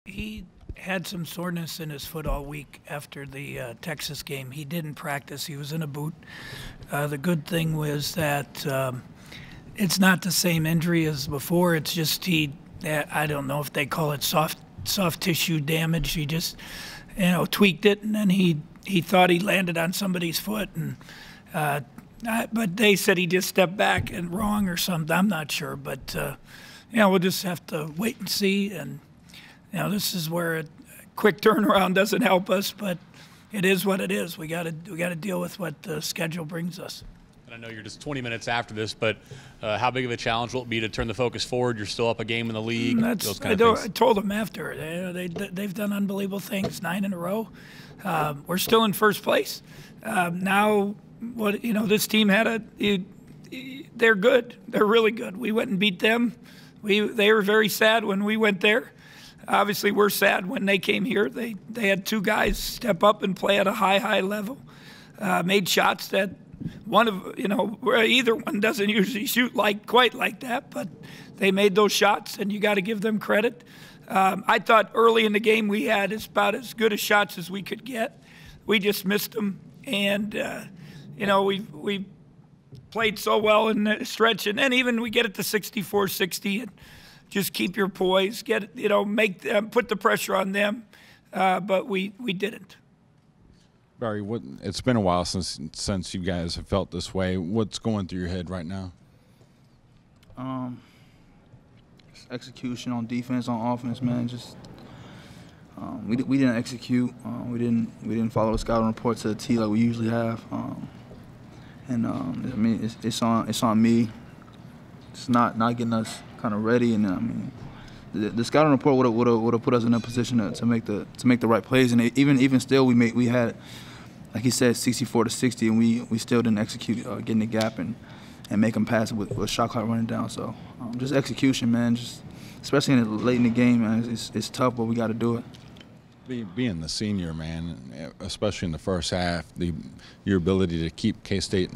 He had some soreness in his foot all week after the Texas game. He didn't practice. He was in a boot. The good thing was that it's not the same injury as before. It's just I don't know if they call it soft tissue damage. He just, tweaked it, and then he thought he landed on somebody's foot, and but they said he just stepped back and wrong or something. I'm not sure, but we'll just have to wait and see. And this is where a quick turnaround doesn't help us, but it is what it is. We got to deal with what the schedule brings us. And I know you're just 20 minutes after this, but how big of a challenge will it be to turn the focus forward? You're still up a game in the league. I told them after. They've done unbelievable things, 9 in a row. We're still in first place. Now, this team they're good. They're really good. We went and beat them. They were very sad when we went there. Obviously, we're sad when they came here. They had 2 guys step up and play at a high level, made shots that either one doesn't usually shoot quite like that, but they made those shots, and you got to give them credit. I thought early in the game we had about as good a shots as we could get. We just missed them, and we played so well in the stretch, and then even we get it to 64-60, and just keep your poise, make them, put the pressure on them, but we didn't. Barry, it's been a while since you guys have felt this way. What's going through your head right now? Execution on defense, on offense, man. Just we didn't execute. We didn't follow the scouting report to the T like we usually have. It's on me. It's not getting us kind of ready, and the scouting report would have put us in a position to make the right plays, and even still we had, like he said, 64-60, and we still didn't execute getting the gap and make them pass with shot clock running down. So just execution, man. Just especially late in the game, man. It's tough, but we got to do it. Being the senior, man, especially in the first half, your ability to keep K-State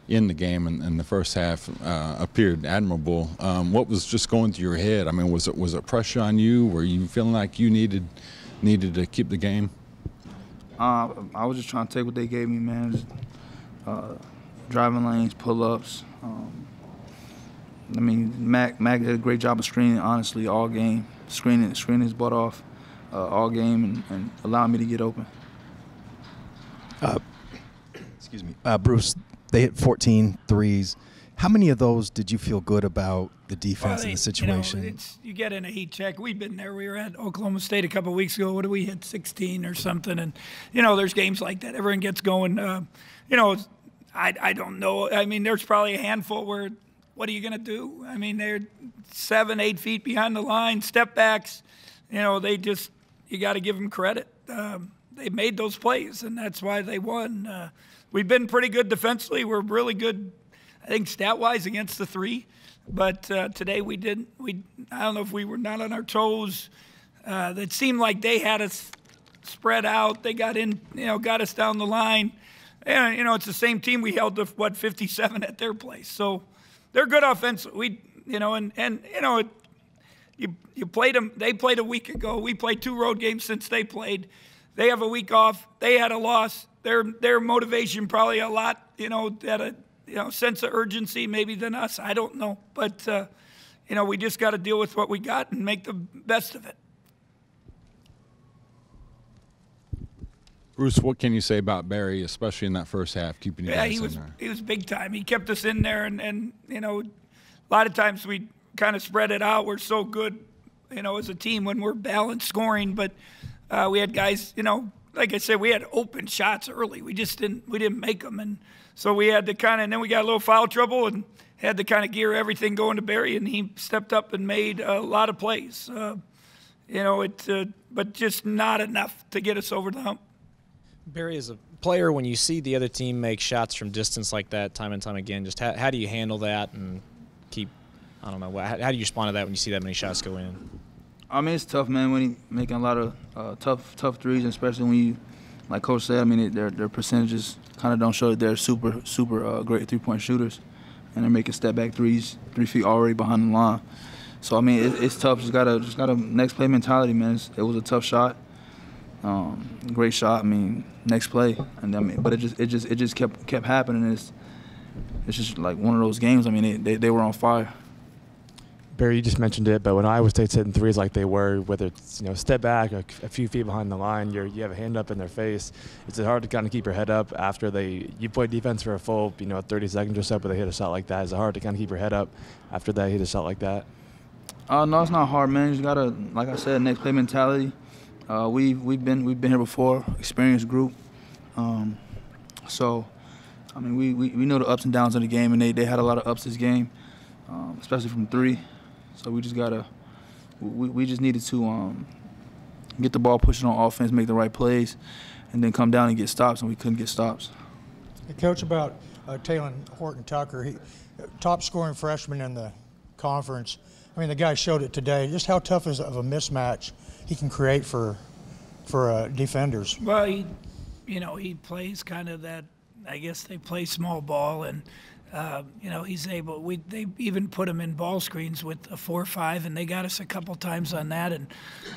in the game in the first half appeared admirable. What was just going through your head? I mean, was it pressure on you? Were you feeling like you needed to keep the game? I was just trying to take what they gave me, man. Just, driving lanes, pull-ups. Mac did a great job of screening, honestly, all game. Screening his butt off all game and allowing me to get open. Excuse me. Bruce, they hit 14 threes. How many of those did you feel good about the defense and the situation? You get in a heat check. We've been there. We were at Oklahoma State a couple of weeks ago. What did we hit, 16 or something? And, there's games like that. Everyone gets going. I don't know. I mean, there's probably a handful where what are you going to do? I mean, they're 7-8 feet behind the line, step backs. You got to give them credit. They made those plays, and that's why they won. We've been pretty good defensively. We're really good, I think, stat-wise against the 3. But today we didn't. I don't know if we were not on our toes. It seemed like they had us spread out. They got in, got us down the line. And, it's the same team we held to, 57 at their place. So they're good offensively. You played them. They played a week ago. We played 2 road games since they played. They have a week off. They had a loss. Their motivation probably a lot, at a sense of urgency maybe than us. I don't know, but we just got to deal with what we got and make the best of it. Bruce, what can you say about Barry, especially in that first half, keeping you guys in there? He was big time. He kept us in there, and a lot of times we kind of spread it out. We're so good, as a team when we're balanced scoring, but we had guys, like I said, we had open shots early. We didn't make them, and so we had to and then we got a little foul trouble and had to kind of gear everything going to Barry, and he stepped up and made a lot of plays. But just not enough to get us over the hump. Barry, as a player, when you see the other team make shots from distance like that time and time again, just how do you handle that and keep, I don't know, how do you respond to that when you see that many shots go in? I mean, it's tough, man, when you're making a lot of tough threes, especially when you, like Coach said, their percentages kind of don't show that they're super great three-point shooters, and they're making step-back threes 3 feet already behind the line. So I mean, it's tough. Just gotta next play mentality, man. It was a tough shot, great shot. I mean, next play, and I mean, but it just kept happening. It's just like one of those games. I mean, they were on fire. Barry, you just mentioned it, but when Iowa State's hitting threes like they were, whether it's step back a few feet behind the line, you have a hand up in their face. Is it hard to kind of keep your head up after you play defense for a full 30 seconds or so, but they hit a shot like that? Is it hard to kind of keep your head up after they hit a shot like that? No, it's not hard, man. You just gotta, like I said, next play mentality. We've been here before, experienced group. So, I mean, we know the ups and downs of the game, and they had a lot of ups this game, especially from three. So we just gotta, we just needed to get the ball pushing on offense, make the right plays, and then come down and get stops, and we couldn't get stops. Hey, Coach, about Taylor Horton-Tucker, he top scoring freshman in the conference. I mean, the guy showed it today. Just how tough is of a mismatch he can create for defenders. Well, he plays kind of that. I guess they play small ball, and he's able. They even put him in ball screens with a 4-5, and they got us a couple times on that. And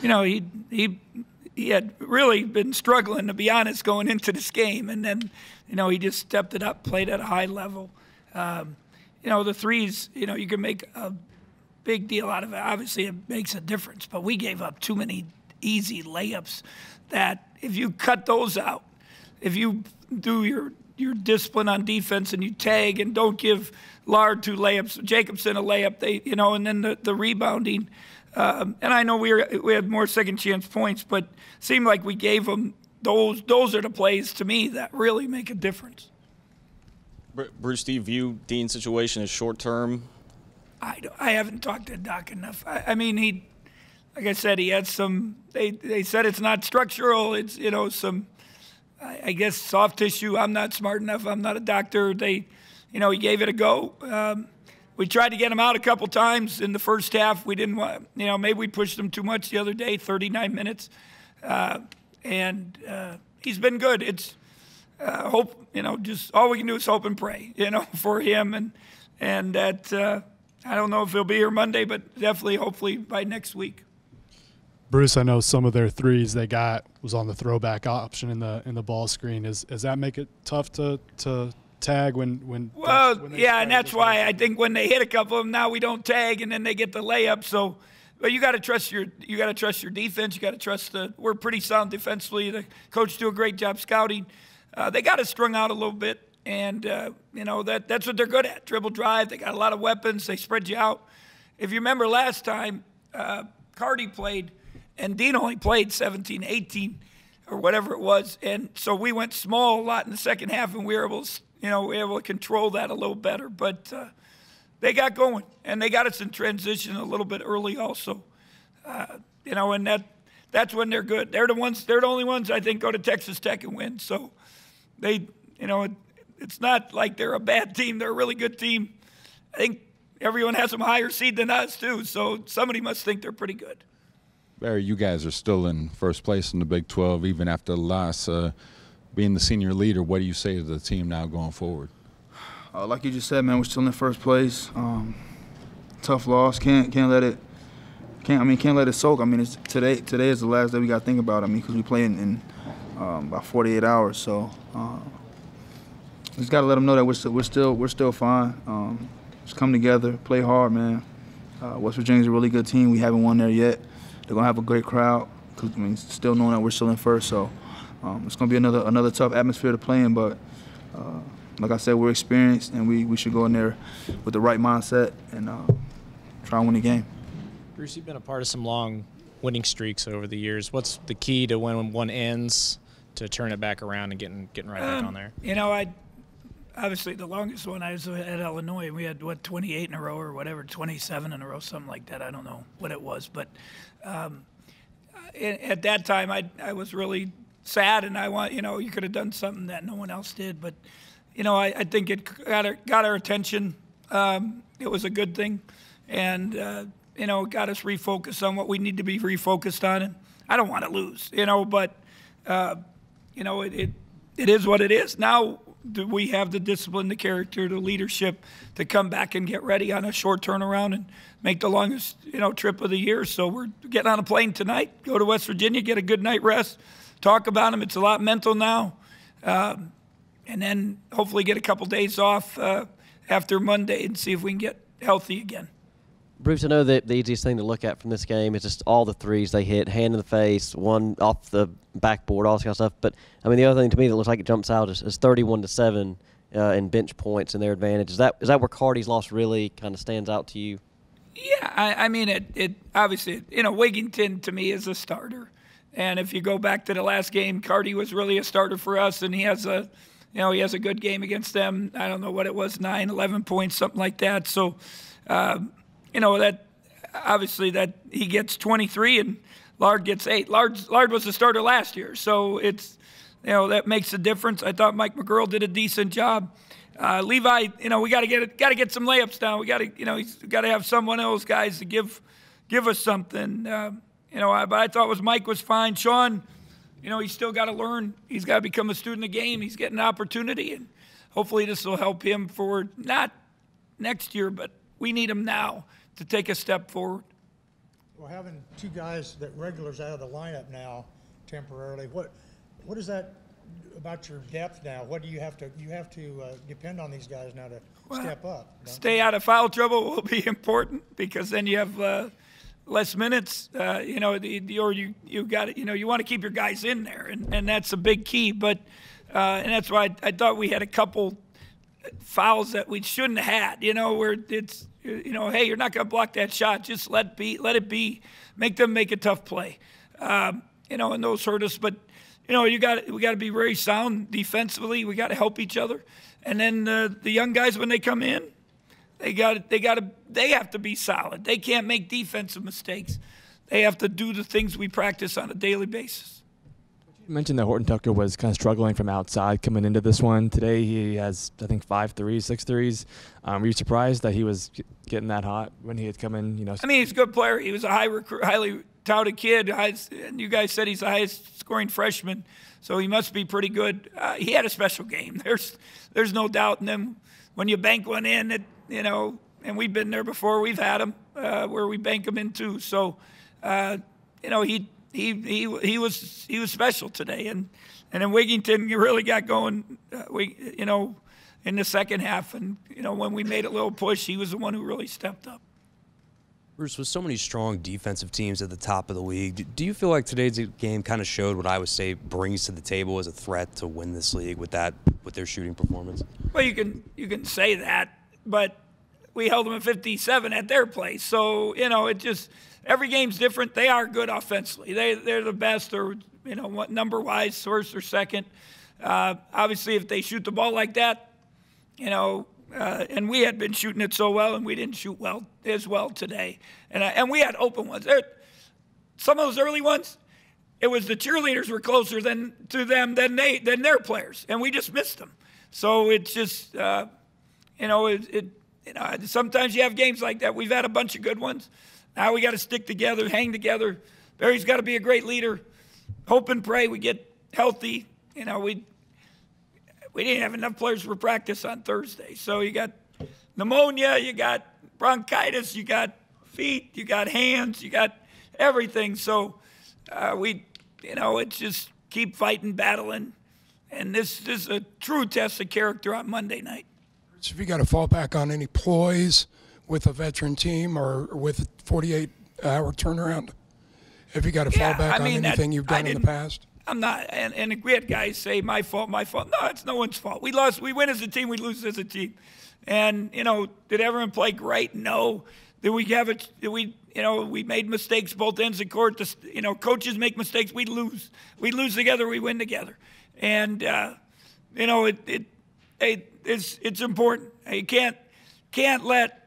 he had really been struggling, to be honest, going into this game, and then he just stepped it up, played at a high level. The threes, you can make a big deal out of it. Obviously, it makes a difference, but we gave up too many easy layups that if you cut those out, if you do your discipline on defense and you tag and don't give Lard 2 layups, Jacobson a layup, and then the rebounding. And I know we had more second chance points, but it seemed like we gave them those. Those are the plays to me that really make a difference. Bruce, do you view Dean's situation as short term? I haven't talked to Doc enough. I mean, like I said, he had some. They said it's not structural. It's some. I guess soft tissue. I'm not smart enough. I'm not a doctor. He gave it a go. We tried to get him out a couple times in the first half. We didn't want, maybe we pushed him too much the other day, 39 minutes. And he's been good. It's hope, just all we can do is hope and pray, for him. And that, I don't know if he'll be here Monday, but definitely, hopefully by next week. Bruce, I know some of their threes they got was on the throwback option in the ball screen. Does that make it tough to tag when yeah, and that's why I think when they hit a couple of them, now we don't tag, and then they get the layup. So, but you got to trust your defense. You got to trust we're pretty sound defensively. The coach do a great job scouting. They got us strung out a little bit, and that's what they're good at. Dribble drive. They got a lot of weapons. They spread you out. If you remember last time, Cardi played. And Dean only played 17, 18, or whatever it was, and so we went small a lot in the second half, and we were able to, control that a little better. But they got going, and they got us in transition a little bit early, also. And that's when they're good. They're the only ones I think go to Texas Tech and win. So they, it's not like they're a bad team. They're a really good team. I think everyone has them higher seed than us too. So somebody must think they're pretty good. Barry, you guys are still in first place in the Big 12, even after the loss. Being the senior leader, what do you say to the team now going forward? Like you just said, man, we're still in first place. Tough loss. Can't let it soak. I mean, today is the last day we got to think about. I mean, because we play in about 48 hours. So just got to let them know that we're still fine. Just come together, play hard, man. West Virginia's a really good team. We haven't won there yet. They're gonna have a great crowd. Still knowing that we're still in first, so it's gonna be another tough atmosphere to play in. But like I said, we're experienced, and we should go in there with the right mindset and try and win the game. Bruce, you've been a part of some long winning streaks over the years. What's the key to when one ends to turn it back around and getting right back on there? Obviously, the longest one I was at Illinois. We had 28 in a row or whatever, 27 in a row, something like that. I don't know what it was, but at that time I was really sad, and you could have done something that no one else did, but I think it got our attention. It was a good thing, and it got us refocused on what we need to be refocused on. And I don't want to lose, but it is what it is. Now do we have the discipline, the character, the leadership to come back and get ready on a short turnaround and make the longest, trip of the year. So we're getting on a plane tonight, go to West Virginia, get a good night rest, talk about them. It's a lot mental now. And then hopefully get a couple days off after Monday and see if we can get healthy again. Bruce, I know that the easiest thing to look at from this game is just all the threes they hit, hand in the face, one off the backboard, all this kind of stuff. But, I mean, the other thing to me that looks like it jumps out is 31-7 in bench points and their advantage. Is that where Cardi's loss really kind of stands out to you? Yeah, I mean, it obviously, Wigginton to me is a starter. And if you go back to the last game, Cardi was really a starter for us, and he has a good game against them. I don't know what it was, 9, 11 points, something like that. So, that obviously that he gets 23 and Lard gets 8. Lard was the starter last year, so it's that makes a difference. I thought Mike McGurl did a decent job. Levi, we got to get some layups down. We got to he's got to have someone else guys to give us something. But I thought Mike was fine. Sean, he's still got to learn. He's got to become a student of the game. He's getting an opportunity, and hopefully this will help him for not next year, but we need him now to take a step forward. Well, having two guys that regulars out of the lineup now temporarily, what is that about your depth now? What do you have to depend on these guys now to step up? Stay out of foul trouble will be important because then you have less minutes. Or you got it. You want to keep your guys in there, and that's a big key. But and that's why I thought we had a couple fouls that we shouldn't have had. Where it's hey, you're not going to block that shot. Just let it be. Make them make a tough play. And those hurt us. But we got to be very sound defensively. We got to help each other. And then the young guys when they come in, they have to be solid. They can't make defensive mistakes. They have to do the things we practice on a daily basis. You mentioned that Horton Tucker was kind of struggling from outside coming into this one. Today he has, I think, 5 threes, 6 threes. Were you surprised that he was getting that hot when he had come in? I mean, he's a good player. He was a highly touted kid. And you guys said he's the highest scoring freshman, so he must be pretty good. He had a special game. There's no doubt. And then when you bank one in, and we've been there before. We've had them where we bank them in too. So, He was special today, and then Wigginton really got going. In the second half, and when we made a little push, he was the one who really stepped up. Bruce, with so many strong defensive teams at the top of the league, do you feel like today's game kind of showed what I would say brings to the table as a threat to win this league with their shooting performance? Well, you can say that, but we held them at 57 at their place, so it just. Every game's different. They are good offensively. They're the best, or number-wise, first or second. Obviously, if they shoot the ball like that, and we had been shooting it so well, and we didn't shoot as well today. And we had open ones. Some of those early ones, it was the cheerleaders were closer to them than their players, and we just missed them. So it's just sometimes you have games like that. We've had a bunch of good ones. Now we got to stick together, hang together. Barry's got to be a great leader. Hope and pray we get healthy. We didn't have enough players for practice on Thursday. So you got pneumonia, you got bronchitis, you got feet, you got hands, you got everything. So it's just keep fighting, battling. And this is a true test of character on Monday night. So if you got to fall back on any ploys with a veteran team or with a 48-hour turnaround? Have you got to fall back on anything you've done in the past? I'm not. And we had guys say, my fault, my fault. No, it's no one's fault. We lost. We win as a team. We lose as a team. And, did everyone play great? No. Did we have it? We made mistakes both ends of court. Coaches make mistakes. We lose. We lose together. We win together. And, it's important. You can't let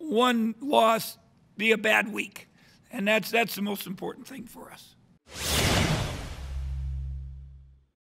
one loss be a bad week, and that's the most important thing for us.